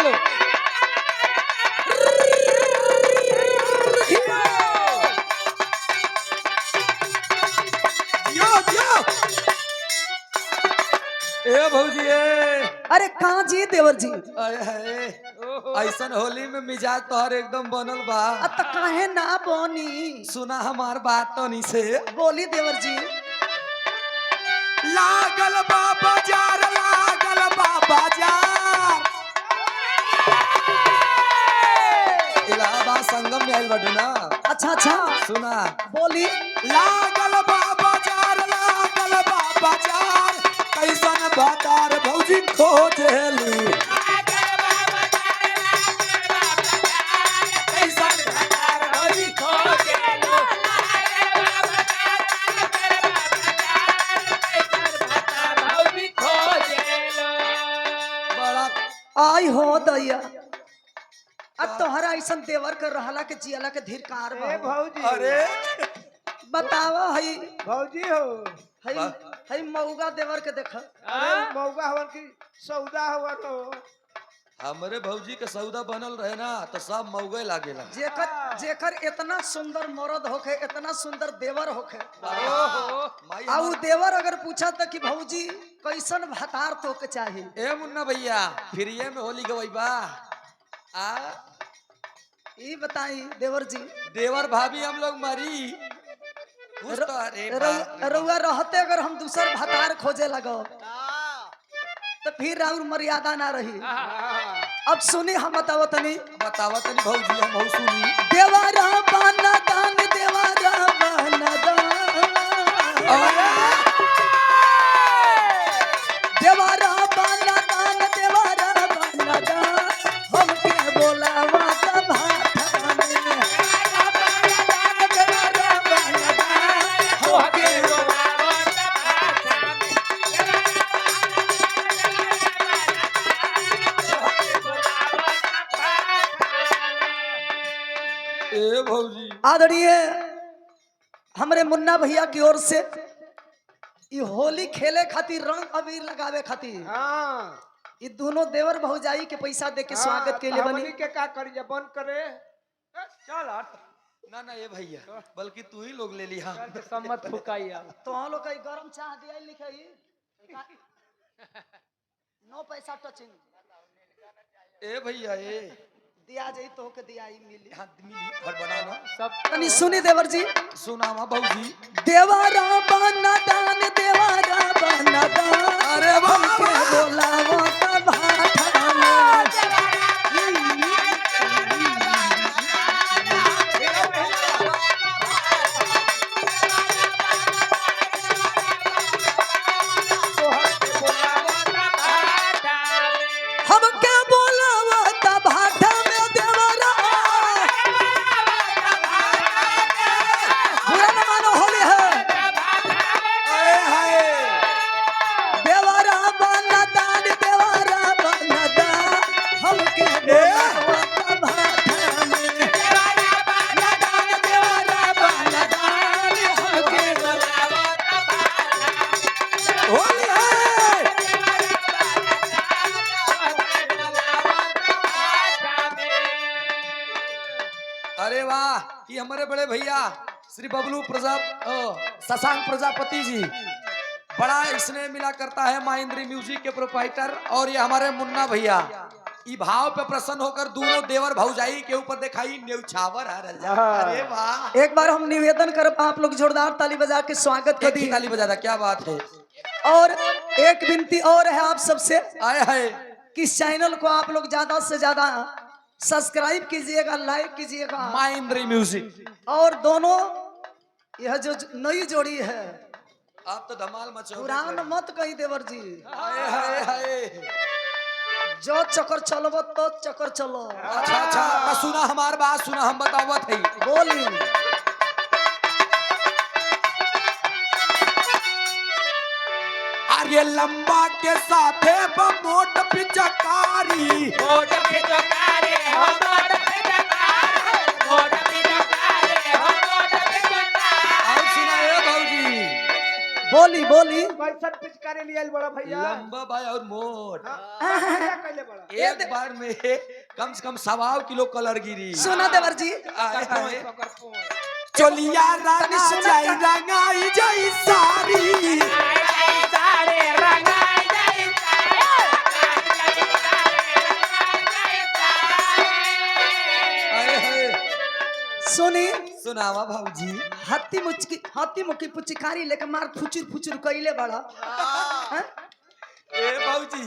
चलो। यो यो ए भौजी अरे कहाँ जी देवर जी? आय हाय ऐसन होली में मिजाज तोहर एकदम बनल बा। अब तक काहे ना बोनी? सुना हमार बात तो नहीं से बोली देवर जी। लागल बा बाजार लागल बा बाजार इलाहाबाद संगम में आइल बाटू ना। अच्छा अच्छा सुना बोली। लागल बा बाजार लागल बा बाजार कैसन बाजार भौजी खोजेलू कैसन बाजार भौजी खोजेलू बड़ा आई हो दैया अब तोहरा ऐसा देवर कर रहला के जियाला के धीरकार बा। भौजी अरे बतावा हई भौजी हो। हई हई मऊगा देवर के देख। अरे मौगा हवन की सौदा हवन हो। हमरे भौजी के सौदा बनल रहे ना तो सब मौगे लागेला। जेकर जेकर इतना सुंदर मर्द होखे इतना सुंदर देवर होखे माई आ उ देवर अगर पूछा त कि भौजी कैसन भतार तो के चाहिए। ए मुन्ना भैया फिर ये में होली गवैबा आ ई बताई देवर जी देवर भाभी हम लोग मरी कुछ तो अरे रउआ रहते अगर हम दूसर भतार खोजे लगो तो फिर राउर मर्यादा ना रही। अब सुनी हम बताओ तनी बतावा तनी भौजी हम हो सुनी देवारा बाना दान देवारा बाना दान देवारा बाना दान देवारा बाना दान हमके बोलावा त भाषा में देवारा बाना दान हमके ए भौजी आदरणीय हमरे मुन्ना भैया की ओर से ये होली खेले खातिर रंग अबीर लगावे खातिर हाँ ये दोनों देवर भौजाई के पैसा दे के स्वागत के लिए बनी। हमनी के का करिए बंद करे चल हट ना ना ये भैया बल्कि तू ही लोग ले लिया सम्मत फुकाइया। तो हम लोग का गरम चाह दिया लिखे ही नो पैसा टचिंग ए भैया ए दिया जाई तो के दिया ही मिली। हां मिली और बनाना सब तनी सुनी देवर जी सुनावा भौजी देवारा बाना दान देवारा बाना दान अरे हमके बोलावो त भाषा में हमके बोलावो त भाषा में देवारा बुरा न मानो होली है। आए हाय देवारा बाना दान देवारा बाना दान हमके बोलावो त भाषा में देवारा बाना दान देवारा बाना दान हमके बोलावो त भाषा में होली है अरे वाह ये हमारे बड़े भैया श्री बबलू शशांक प्रजापति जी बड़ा स्नेह मिला करता है महेंद्री म्यूजिक के प्रोप्राइटर और ये हमारे मुन्ना भैया ई भाव पे प्रसन्न होकर दोनों देवर भौजाई के ऊपर दिखाई न्यौछावर आ रहा। अरे वाह एक बार हम निवेदन कर आप लोग जोरदार ताली बजा के स्वागत कर एक ही दी। ताली बजा क्या बात है। और एक विनती और है आप सबसे आए है कि इस चैनल को आप लोग ज्यादा से ज्यादा सब्सक्राइब कीजिएगा लाइक कीजिएगा महेंद्री म्यूजिक और दोनों यह जो नई जोड़ी है आप तो धमाल मचाओ। पुरान मत कही देवर जी हाय हाय हाय जो चक्कर चलो तो चक्कर चलो। अच्छा अच्छा तो सुना हमार बात सुना हम बतावत है बोली अरे लंबा के साथे मोट पिचकारी और सुना ए भौजी बोली बोली कैसन पिचकारी लियल बड़ा भैया लंबा भाई और मोट। हाँ, भैया कैले बड़ा एक बार में कम से कम 1.25 किलो कलर गिरी। सुना देवर जी आए हाय। सकर पोय चोलिया रंगा जाई रंगाई जाई सारी। आए हाय। सुनी सुनावा भाऊजी। हाथी मुखी पुचकारी लेके मार फुचुर फुचुर कइले बड़ा हैं? ए भाऊजी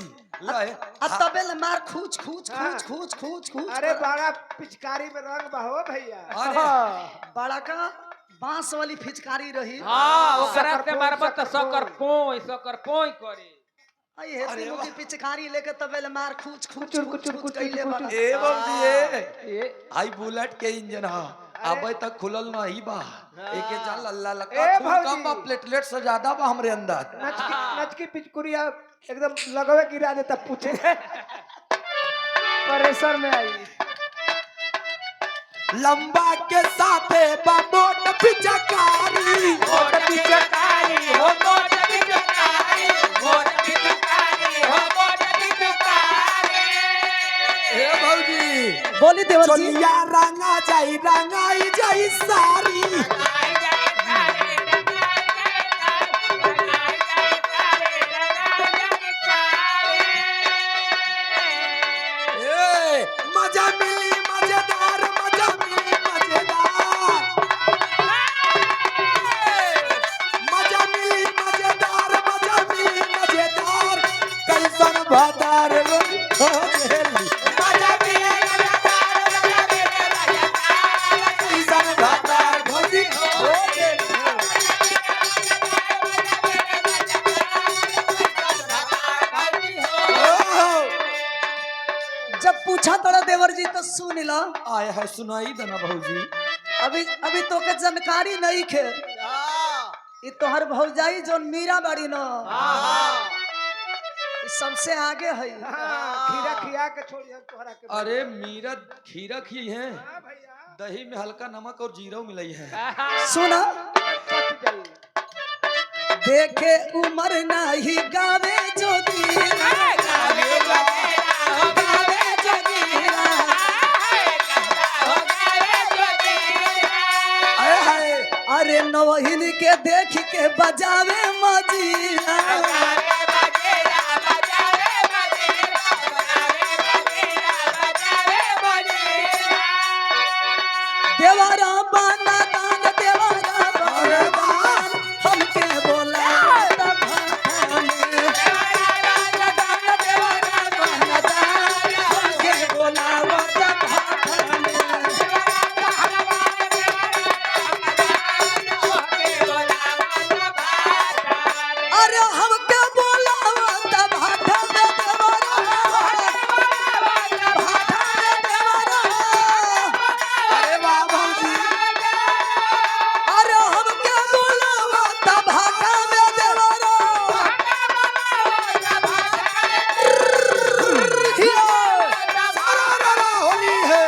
लाए। आ तबे ले मार खूच खूच खूच खूच खूच खूच अरे बड़ा पिचकारी में रंग बहो भैया अरे बड़ा का बांस वाली फिचकारी रही हाँ ओकरा से सकरपोई, मारबत त सकरपोई। सकर पोई करे। आई हेती अरे मुखी पिचकारी लेके तबे ले मार खूच खूच कुचुर, खूच कुचुर, खूच कुचुर, कइले बड़ा कुचुर। ए भाऊजी ए ये आई बुलेट के इंजन हा अबे तक खुलल नहीं बा। एके जा लल्ला ए लका खून भाऊजी। कम बा प्लेटलेट से ज्यादा बा हमरे अंदर। नच की पिचकुरिया एकदम लगवे गिरा देता पूछे प्रेशर में आई लंबा के साथे बा मोट पिचकारी। मोट पिचकारी हो मोट पिचकारी मोट पिचकारी हो मोट पिचकारी। ए भाऊजी बोली देवर जी चोलिया रंगा जाई रंगाई जाई सारी। ए मजा मिली मजेदार मजा मिली मजेदार। मजा मिली मजेदार मजा मिली मजेदार। कैसन भदार रोज खोजेली। मजा मिली मजेदार मजा मिली मजेदार। कैसन भदार खोजी खोजेली। ओह, जब पूछा तोड़ा देवर जी तो सुन ला आया है सुनाई देना भाऊजी। अभी तो के जानकारी नहीं खे ये तोहर भौजाई जोन मीरा बाड़ी न ई सबसे आगे है खीरा खिया के छोड़ी हम तोहरा के अरे मीरा खीरा खी है हाँ भैया दही में हल्का नमक और जीरा मिलाई है। सुना कट जाई देखे उम्र नाही गावे जोगीरा गावे जोगीरा आए हाय अरे नवहिन के देख के बजावे मजीरा देवारा बाना दान देवारा बाना दान हमके बोला भाषा में देवारा बाना दान हमके बोला भाषा में अरे हमके बोला भाषा में देवारा भाषा में देवारा अरे वाह भाऊजी। अरे हमके बोलावा तब भाषा में देवारा सारा होली है।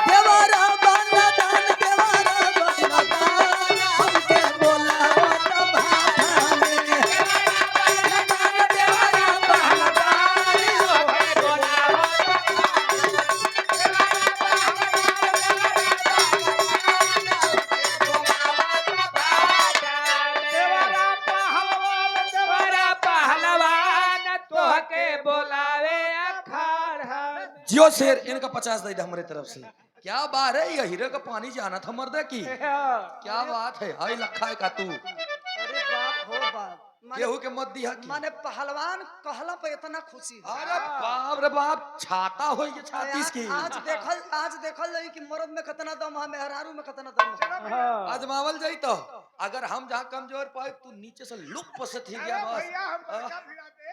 देवारा बाना दान देवारा बाना दान हमके बोलावा तब भाषा में देवारा बाना दान देवारा पहलवान देवारा पहलवान तोहके बोलावे अखाड़ा। जियो शेर इनका 50 दे दे हमारे तरफ से। क्या बात है ये हीरे का पानी जाना था मर्द की। क्या बात है हाय लखा है का तू अरे बाप हो बाप केहू के मत दिया की। माने पहलवान कहला पे इतना खुशी हो अरे बाप रे बाप छाता हो ये छातीस की। आज देखल जाई कि मर्द में कितना दम है मेहरारू में कितना दम है आजमावल जाई तो अगर हम जहाँ कमजोर पाए तू नीचे से लुक से ठीक गया बस। भैया हम बच्चा भिड़ा दे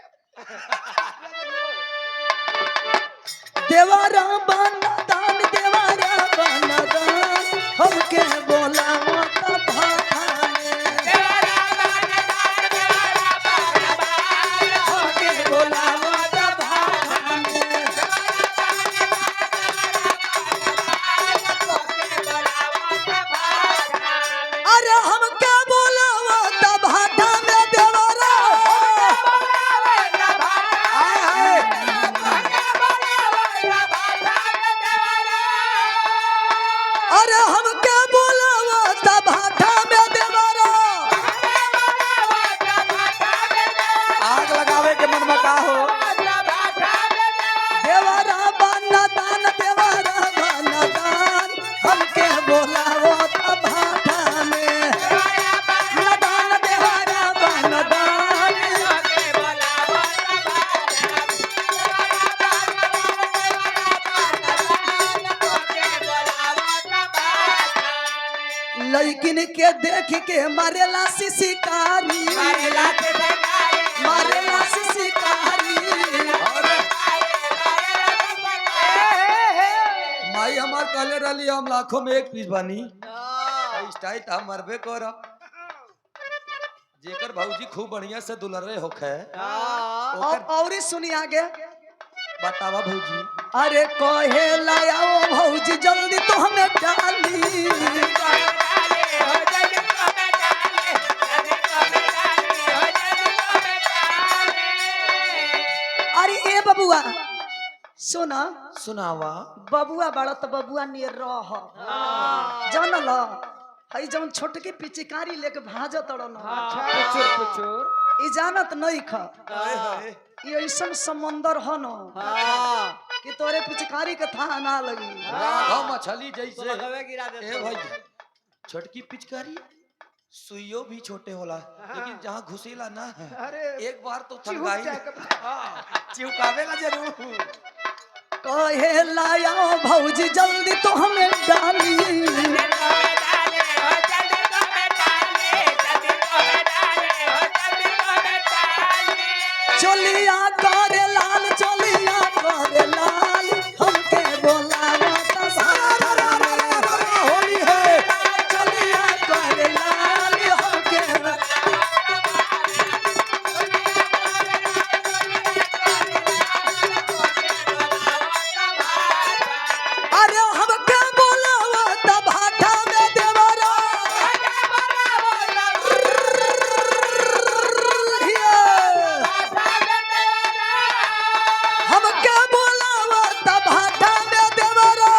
देवारा बाना दान देवारा बाना दान हमके बोलावा तब भाषा में हमके बोलावा तब भाषा में अरे हमके बोलावा तब भाषा में के देख के मारेला शिकारी मारेला शिकारी माई हमार कहले रही हम लाखों में एक पीस बानी स्टाइल था मरबे कर जेकर भौजी खूब बढ़िया से दुलरे होखे और ही सुनी आगे बतावा भौजी अरे कहे लाओ भौजी जल्दी तो हमें डाली अरे ए बबुआ सुना सुनावा बबुआ बड़ा तो बबुआ नियर रह जानल हई जौन छोटकी पिचकारी लेके भाजत तड़न पुचुर पुचुर ई जानत नहीं ख हाय हाय ई ऐसन समंदर ह न कि तोरे पिचकारी के था ना लगी राघव मछली जैसे गिरा दे ए भाई छोटकी पिचकारी सुइयो भी छोटे होला लेकिन जहाँ घुसेला ना अरे एक बार तो चिहुक थनगाई जाए चिउकावेला जरूर कहे लाया भौजी जल्दी तो हमें डाली चलिया करे लाल चलिया करे लाल हमके बोलावा होली है चलिया करे लाल हमके अरे हमके बोलावा तब भाटा में देवरा हमके बोलावा तब भाटा में देवरा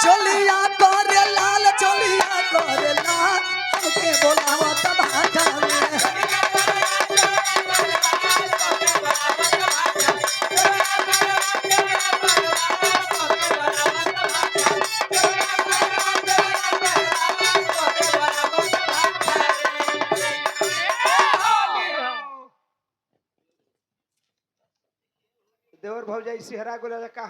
चलिया करे लाल चलिया करे लाल हमके बोलावा तब भाटा में देवर भौजाई सिहरा गोला का